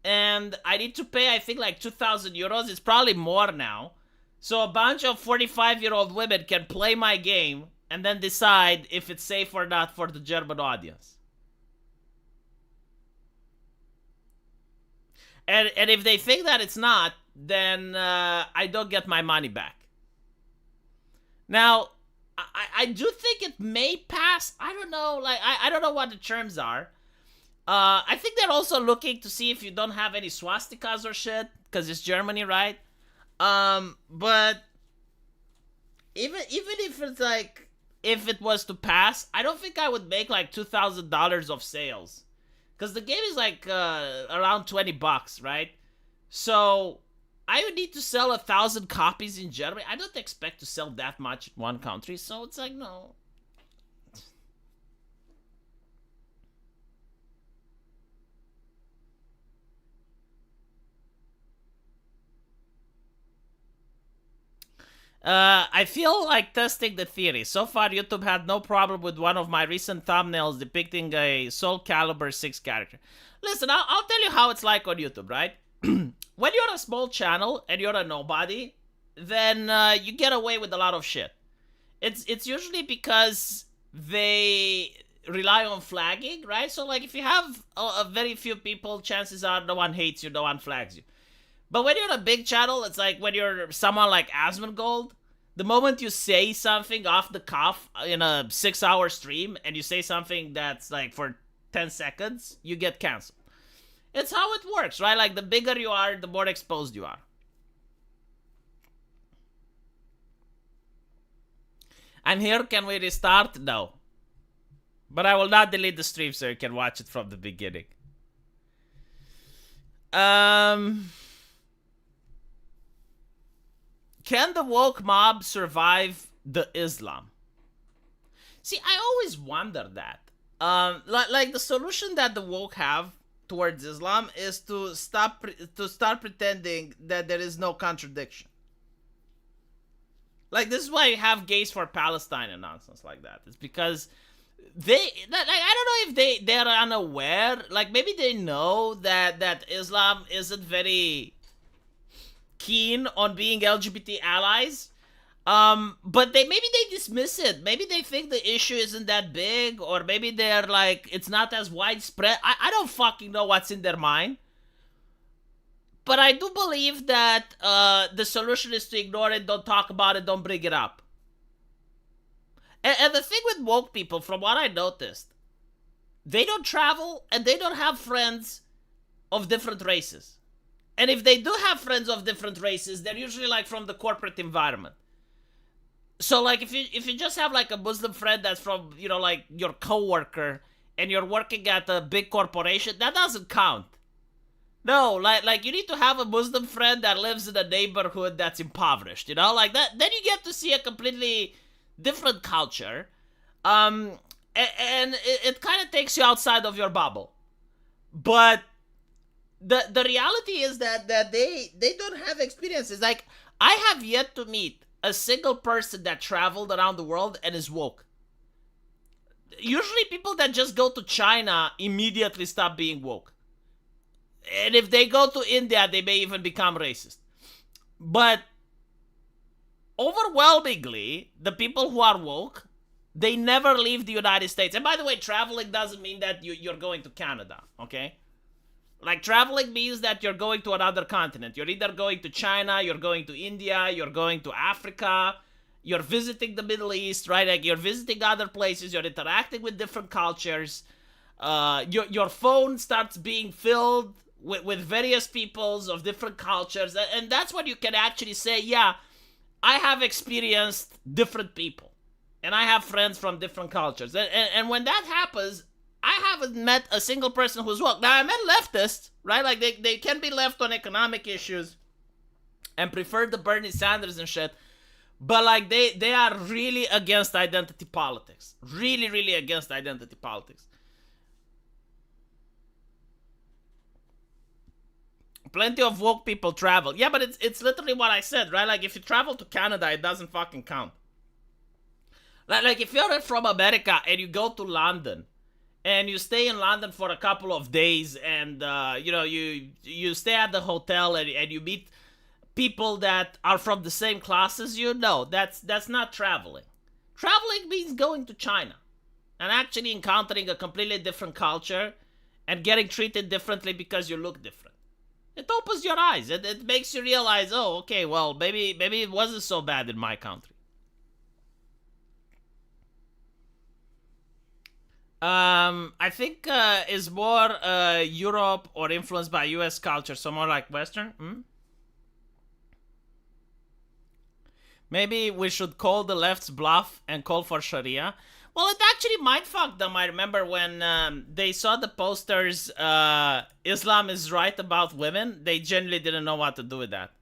and I need to pay, I think, like 2,000 euros. It's probably more now. So a bunch of 45-year-old women can play my game and then decide if it's safe or not for the German audience. And if they think that it's not, then I don't get my money back. Now, I do think it may pass. I don't know. Like, I don't know what the terms are. I think they're also looking to see if you don't have any swastikas or shit, because it's Germany, right? But even if it's like, if it was to pass, I don't think I would make like $2,000 of sales, because the game is like around $20, right? So I would need to sell 1,000 copies in Germany. I don't expect to sell that much in one country, so it's like, no. I feel like testing the theory. So far, YouTube had no problem with one of my recent thumbnails depicting a Soul Calibur 6 character. Listen, I'll tell you how it's like on YouTube, right? When you're a small channel and you're a nobody, then you get away with a lot of shit. It's usually because they rely on flagging, right? So, like, if you have a very few people, chances are no one hates you, no one flags you. But when you're a big channel, it's like when you're someone like Asmongold, the moment you say something off the cuff in a 6-hour stream and you say something that's like for 10 seconds, you get canceled. It's how it works, right? Like, the bigger you are, the more exposed you are. I'm here, can we restart? No. But I will not delete the stream so you can watch it from the beginning. Can the woke mob survive the Islam? See, I always wonder that. Like the solution that the woke have towards Islam is to start pretending that there is no contradiction. Like, this is why you have gays for Palestine and nonsense like that. It's because they, like, I don't know if they're unaware. Like, maybe they know that Islam isn't very keen on being LGBT allies, but maybe they dismiss it. Maybe they think the issue isn't that big, or maybe they're like, it's not as widespread. I don't fucking know what's in their mind, but I do believe that the solution is to ignore it, don't talk about it, don't bring it up. And the thing with woke people, from what I noticed, they don't travel and they don't have friends of different races. And if they do have friends of different races, they're usually like from the corporate environment. So, like, if you just have like a Muslim friend that's from, you know, like your coworker, and you're working at a big corporation, that doesn't count. No, like you need to have a Muslim friend that lives in a neighborhood that's impoverished, you know, like that. Then you get to see a completely different culture, and it kind of takes you outside of your bubble. But the reality is that they don't have experiences. Like, I have yet to meet a single person that traveled around the world and is woke. Usually people that just go to China immediately stop being woke. And if they go to India, they may even become racist. But overwhelmingly, the people who are woke, they never leave the United States. And by the way, traveling doesn't mean that you're going to Canada, okay? Like, traveling means that you're going to another continent. You're either going to China, you're going to India, you're going to Africa, you're visiting the Middle East, right? Like, you're visiting other places, you're interacting with different cultures. Your phone starts being filled with various peoples of different cultures. And that's when you can actually say, yeah, I have experienced different people. And I have friends from different cultures. And when that happens, I haven't met a single person who's woke. Now, I met leftists, right? Like, they can be left on economic issues and prefer the Bernie Sanders and shit. But, like, they are really against identity politics. Really, really against identity politics. Plenty of woke people travel. Yeah, but it's literally what I said, right? Like, if you travel to Canada, it doesn't fucking count. Like, if you're from America and you go to London, and you stay in London for a couple of days, and you know, you stay at the hotel and you meet people that are from the same class as you. No, that's not traveling. Traveling means going to China and actually encountering a completely different culture and getting treated differently because you look different. It opens your eyes. It makes you realize, oh, okay, well, maybe it wasn't so bad in my country. I think is more Europe or influenced by US culture, so more like Western. Maybe we should call the left's bluff and call for Sharia. Well, it actually mindfucked them. I remember when they saw the posters, Islam is right about women, they genuinely didn't know what to do with that.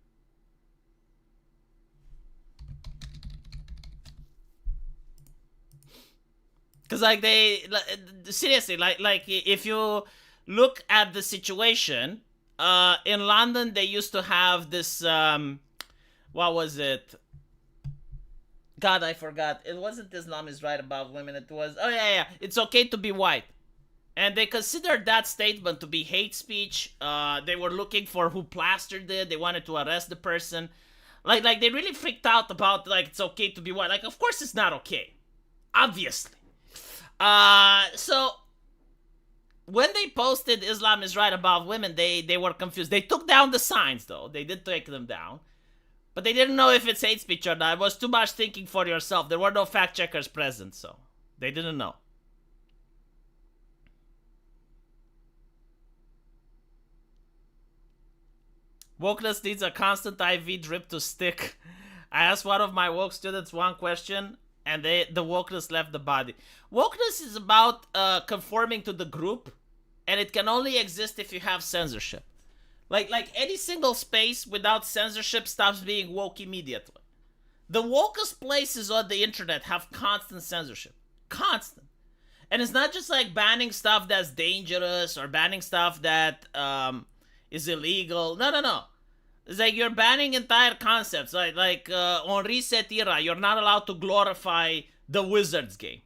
Because, like, seriously, like if you look at the situation, in London, they used to have this, what was it? God, I forgot. It wasn't Islam is right about women. It was, oh yeah, yeah. It's okay to be white. And they considered that statement to be hate speech. They were looking for who plastered it. They wanted to arrest the person. Like they really freaked out about like it's okay to be white. Like, of course it's not okay. Obviously. So when they posted Islam is right about women, they were confused. They took down the signs though. They did take them down. But they didn't know if it's hate speech or not. It was too much thinking for yourself. There were no fact checkers present, so they didn't know. Wokeness needs a constant IV drip to stick. I asked one of my woke students one question, and the wokeness left the body. Wokeness is about conforming to the group, and it can only exist if you have censorship. Like any single space without censorship stops being woke immediately. The wokest places on the internet have constant censorship. Constant. And it's not just like banning stuff that's dangerous or banning stuff that is illegal. No, no, no. It's like you're banning entire concepts. Like on Reset Era, you're not allowed to glorify the Wizards game.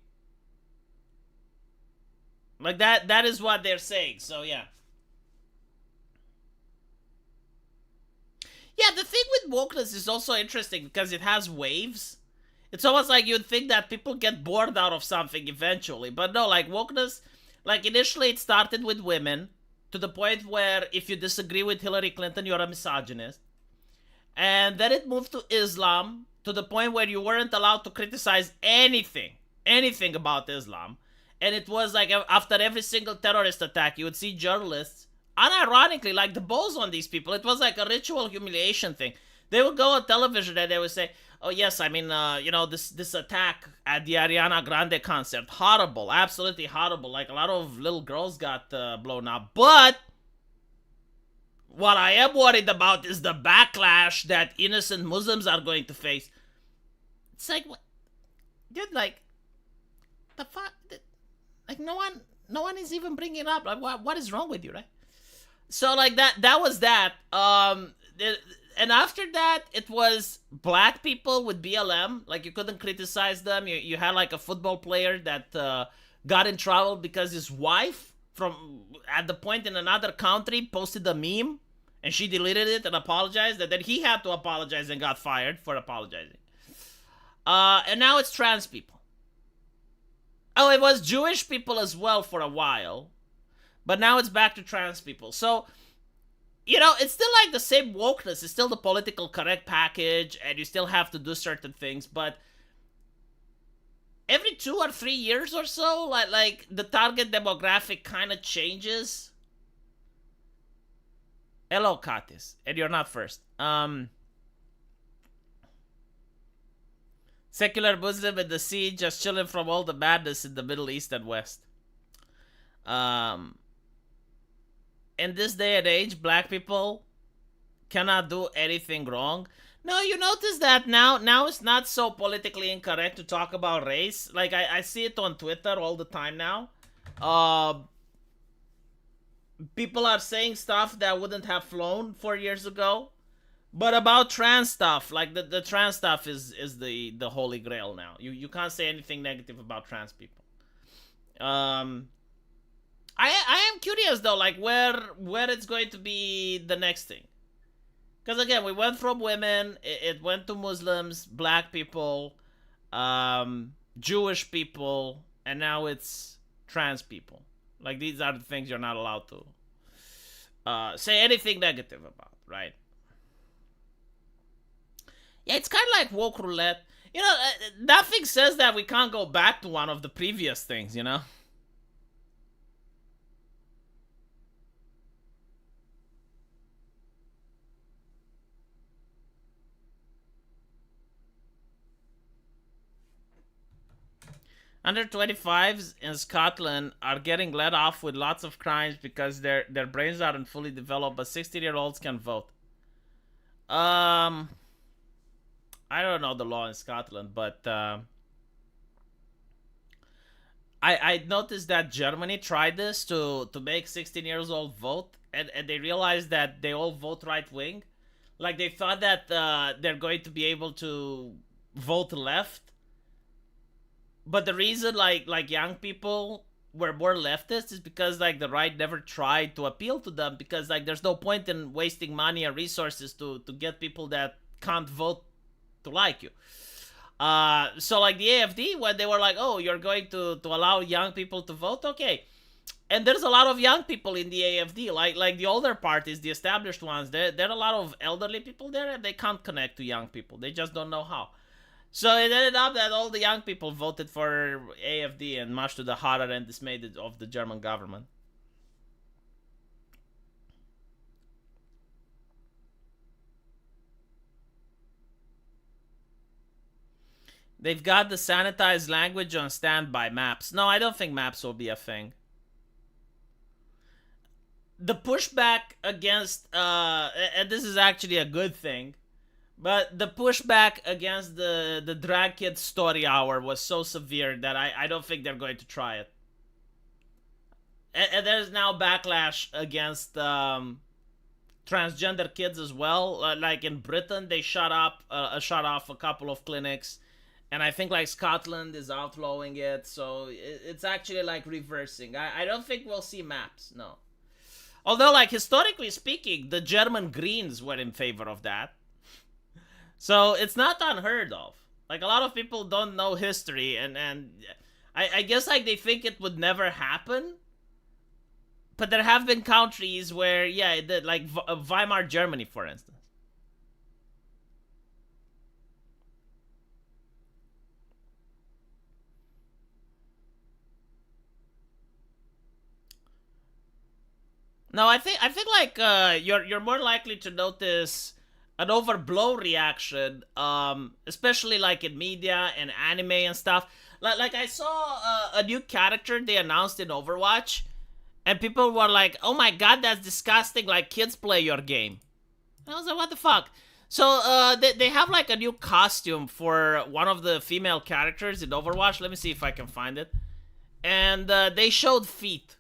Like that is what they're saying. So yeah. Yeah, the thing with wokeness is also interesting because it has waves. It's almost like you'd think that people get bored out of something eventually. But no, like wokeness, like initially it started with women to the point where if you disagree with Hillary Clinton, you're a misogynist. And then it moved to Islam to the point where you weren't allowed to criticize anything about Islam. And it was like after every single terrorist attack, you would see journalists, unironically, like the balls on these people. It was like a ritual humiliation thing. They would go on television and they would say, oh yes, I mean, this attack at the Ariana Grande concert, horrible, absolutely horrible. Like a lot of little girls got blown up. But what I am worried about is the backlash that innocent Muslims are going to face. It's like, what? Dude, like, the fuck? Like, no one is even bringing it up. Like, what is wrong with you, right? So, like, that was that. And after that, it was black people with BLM. Like, you couldn't criticize them. You had, like, a football player that got in trouble because his wife, from at the point in another country, posted a meme. And she deleted it and apologized. And then he had to apologize and got fired for apologizing. And now it's trans people. Oh, it was Jewish people as well for a while. But now it's back to trans people. So, you know, it's still like the same wokeness. It's still the political correct package. And you still have to do certain things. But every 2 or 3 years or so, like the target demographic kind of changes. Hello, Katis. And you're not first. Secular Muslim in the sea, just chilling from all the madness in the Middle East and West. In this day and age, black people cannot do anything wrong. No, you notice that now it's not so politically incorrect to talk about race. Like, I see it on Twitter all the time now. People are saying stuff that wouldn't have flown 4 years ago. But about trans stuff, like the trans stuff is the holy grail now. You can't say anything negative about trans people. I am curious though, like where it's going to be the next thing. Because again, we went from women, it went to Muslims, black people, Jewish people, and now it's trans people. Like, these are the things you're not allowed to say anything negative about, right? Yeah, it's kind of like woke roulette. You know, nothing says that we can't go back to one of the previous things, you know? Under 25s in Scotland are getting let off with lots of crimes because their brains aren't fully developed, but 16-year-olds can vote. I don't know the law in Scotland, but I noticed that Germany tried this to make 16 years old vote, and they realized that they all vote right wing. Like, they thought that they're going to be able to vote left. But the reason like young people were more leftist is because like the right never tried to appeal to them, because like there's no point in wasting money and resources to get people that can't vote to like you. So like the AFD, when they were like, oh, you're going to allow young people to vote, okay. And there's a lot of young people in the AFD, like the older parties, the established ones. There are a lot of elderly people there, and they can't connect to young people. They just don't know how. So it ended up that all the young people voted for AFD, and much to the horror and dismay of the German government. They've got the sanitized language on standby maps. No, I don't think maps will be a thing. The pushback against, and this is actually a good thing, but the pushback against the drag kid story hour was so severe that I don't think they're going to try it. And there's now backlash against transgender kids as well. Like in Britain, they shut off a couple of clinics, and I think like Scotland is outlawing it. So it's actually like reversing. I don't think we'll see maps. No. Although, like, historically speaking, the German Greens were in favor of that. So it's not unheard of. Like, a lot of people don't know history, and I guess, like, they think it would never happen. But there have been countries where, yeah, it did, like Weimar Germany, for instance. No, I think like you're more likely to notice an overblown reaction, especially like in media and anime and stuff. Like I saw a new character they announced in Overwatch, and people were like, "Oh my god, that's disgusting! Like kids play your game." And I was like, "What the fuck?" So they have like a new costume for one of the female characters in Overwatch. Let me see if I can find it. And they showed feet.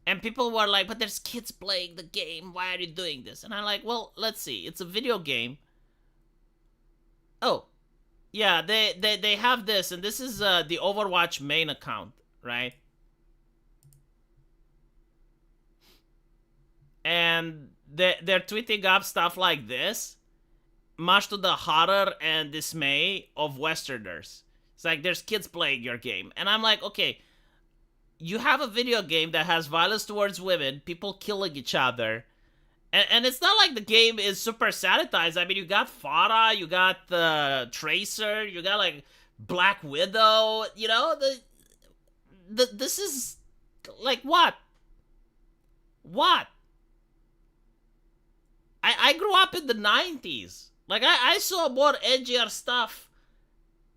And people were like, but there's kids playing the game. Why are you doing this? And I'm like, well, let's see. It's a video game. Oh, yeah, they have this. And this is the Overwatch main account, right? And they're tweeting up stuff like this, much to the horror and dismay of Westerners. It's like, there's kids playing your game. And I'm like, okay, you have a video game that has violence towards women, people killing each other, and it's not like the game is super sanitized. I mean, you got Farah, you got the Tracer, you got like Black Widow, you know, this is like what? I grew up in the 90s. Like I saw more edgier stuff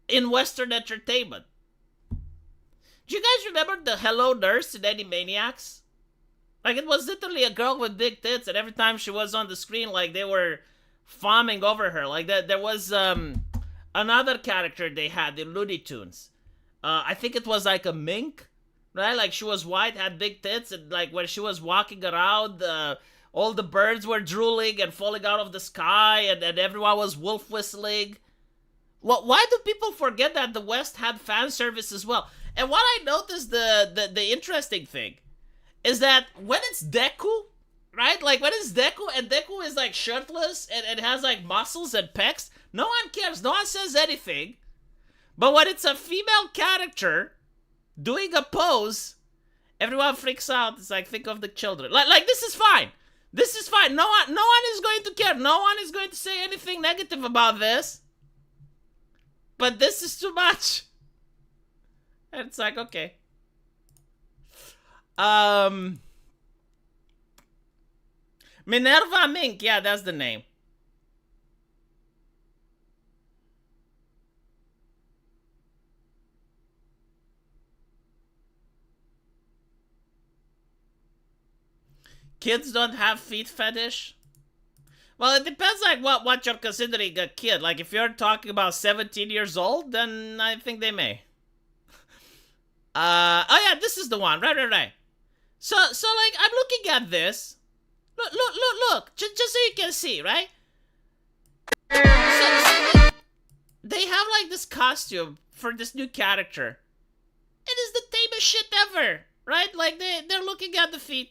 in Western entertainment. Do you guys remember the Hello Nurse in Animaniacs? Like, it was literally a girl with big tits, and every time she was on the screen, like, they were fawning over her. Like, there was another character they had in Looney Tunes. I think it was like a mink, right? Like, she was white, had big tits, and, like, when she was walking around, all the birds were drooling and falling out of the sky, and everyone was wolf whistling. Why do people forget that the West had fan service as well? And what I noticed, the interesting thing, is that when it's Deku, right? Like, when it's Deku, and Deku is, like, shirtless, and has, like, muscles and pecs, no one cares, no one says anything. But when it's a female character doing a pose, everyone freaks out. It's like, think of the children. Like this is fine. This is fine. No one is going to care. No one is going to say anything negative about this. But this is too much. And it's like, okay. Minerva Mink, yeah, that's the name. Kids don't have feet fetish? Well, it depends like what you're considering a kid. Like if you're talking about 17 years old, then I think they may. Oh yeah, this is the one. Right. So like I'm looking at this. Look. Just so you can see, right? So they have like this costume for this new character. It is the tamest shit ever, right? Like they're looking at the feet.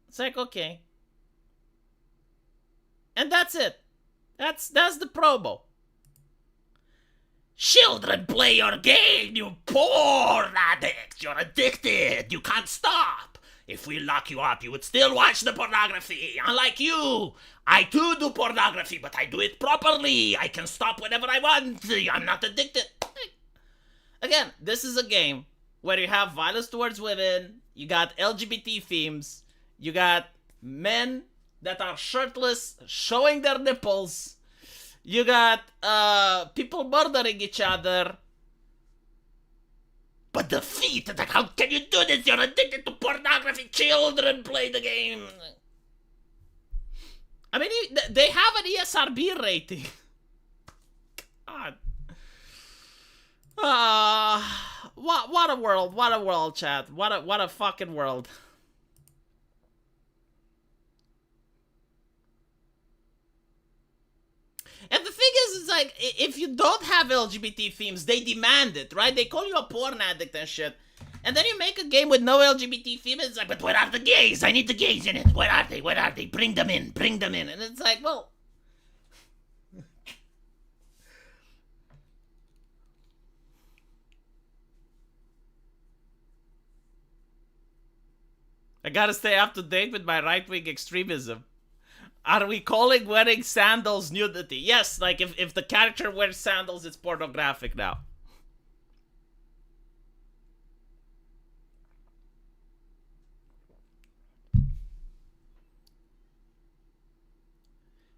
It's like, okay. And that's it. That's the promo. Children, play your game, you porn addict. You're addicted. You can't stop. If we lock you up, you would still watch the pornography. Unlike you, I too do pornography, but I do it properly. I can stop whenever I want. I'm not addicted. Again, this is a game where you have violence towards women, you got LGBT themes, you got men that are shirtless, showing their nipples, you got people murdering each other. But the feet, how can you do this? You're addicted to pornography. Children, play the game. I mean, they have an ESRB rating. God. What a world, chat. What a fucking world. And the thing is, it's like, if you don't have LGBT themes, they demand it, right? They call you a porn addict and shit. And then you make a game with no LGBT theme, it's like, but where are the gays? I need the gays in it. Where are they? Where are they? Bring them in. Bring them in. And it's like, well... I gotta stay up to date with my right-wing extremism. Are we calling wearing sandals nudity? Yes, like if the character wears sandals, it's pornographic now.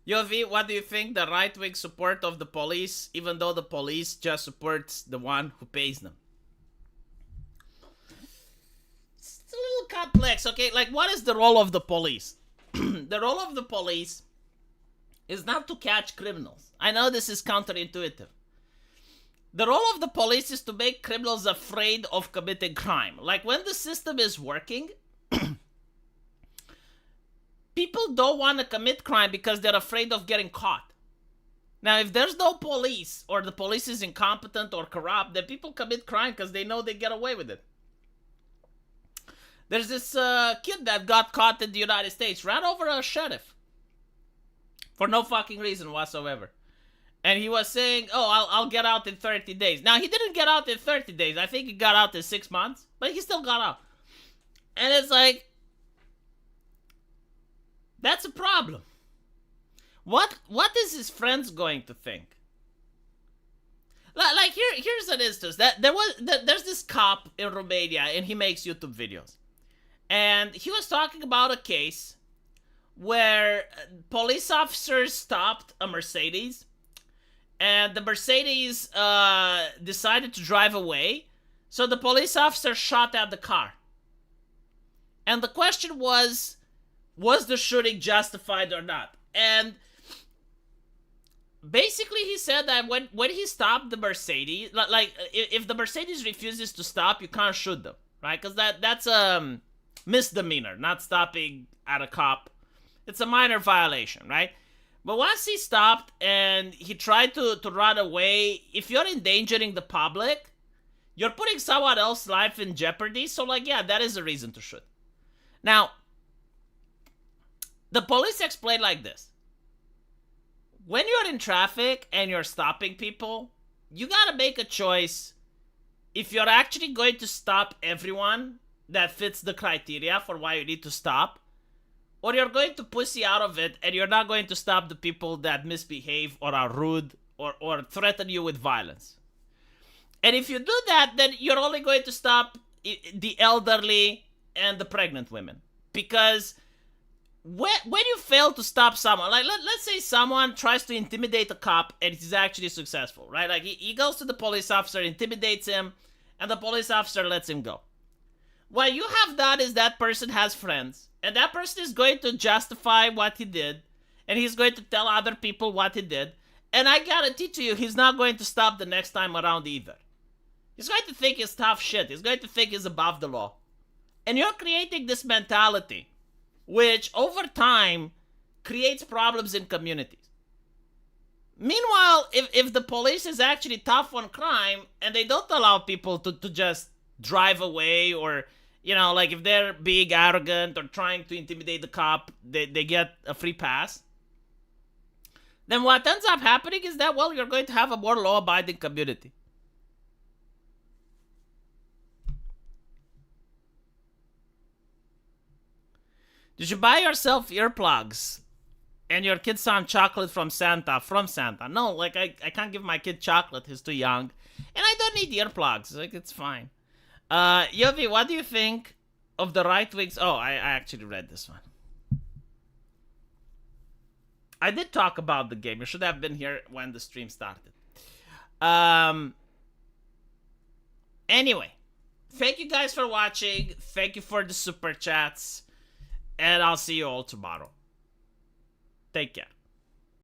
Yo, V, what do you think the right-wing support of the police, even though the police just supports the one who pays them? It's a little complex, okay? Like, what is the role of the police? The role of the police is not to catch criminals. I know this is counterintuitive. The role of the police is to make criminals afraid of committing crime. Like, when the system is working, people don't want to commit crime because they're afraid of getting caught. Now, if there's no police, or the police is incompetent or corrupt, then people commit crime because they know they get away with it. There's this kid that got caught in the United States, ran over a sheriff for no fucking reason whatsoever. And he was saying, oh, I'll get out in 30 days. Now, he didn't get out in 30 days. I think he got out in 6 months, but he still got out. And it's like, that's a problem. What is his friends going to think? Like, here's an instance. There's this cop in Romania, and he makes YouTube videos. And he was talking about a case where police officers stopped a Mercedes, and the Mercedes decided to drive away, so the police officer shot at the car. And the question was the shooting justified or not? And basically he said that when he stopped the Mercedes, like if the Mercedes refuses to stop, you can't shoot them, right? Because that's misdemeanor, not stopping at a cop. It's a minor violation, right? But once he stopped and he tried to run away, if you're endangering the public, you're putting someone else's life in jeopardy. So, like, yeah, that is a reason to shoot. Now, the police explain like this. When you're in traffic and you're stopping people, you gotta make a choice if you're actually going to stop everyone that fits the criteria for why you need to stop, or you're going to pussy out of it and you're not going to stop the people that misbehave or are rude or threaten you with violence. And if you do that, then you're only going to stop the elderly and the pregnant women. Because when you fail to stop someone, like let's say someone tries to intimidate a cop and he's actually successful, right? Like he goes to the police officer, intimidates him, and the police officer lets him go. What you have done is that person has friends, and that person is going to justify what he did, and he's going to tell other people what he did, and I guarantee to you he's not going to stop the next time around either. He's going to think he's tough shit. He's going to think he's above the law. And you're creating this mentality, which over time creates problems in communities. Meanwhile, if the police is actually tough on crime and they don't allow people to just drive away, or, like if they're being arrogant or trying to intimidate the cop, they get a free pass, then what ends up happening is that, well, you're going to have a more law-abiding community. Did you buy yourself earplugs and your kid some chocolate from Santa? No, like, I can't give my kid chocolate. He's too young. And I don't need earplugs. Like, it's fine. Yovi, what do you think of the right wings? Oh, I actually read this one. I did talk about the game. You should have been here when the stream started. Anyway, thank you guys for watching. Thank you for the super chats. And I'll see you all tomorrow. Take care.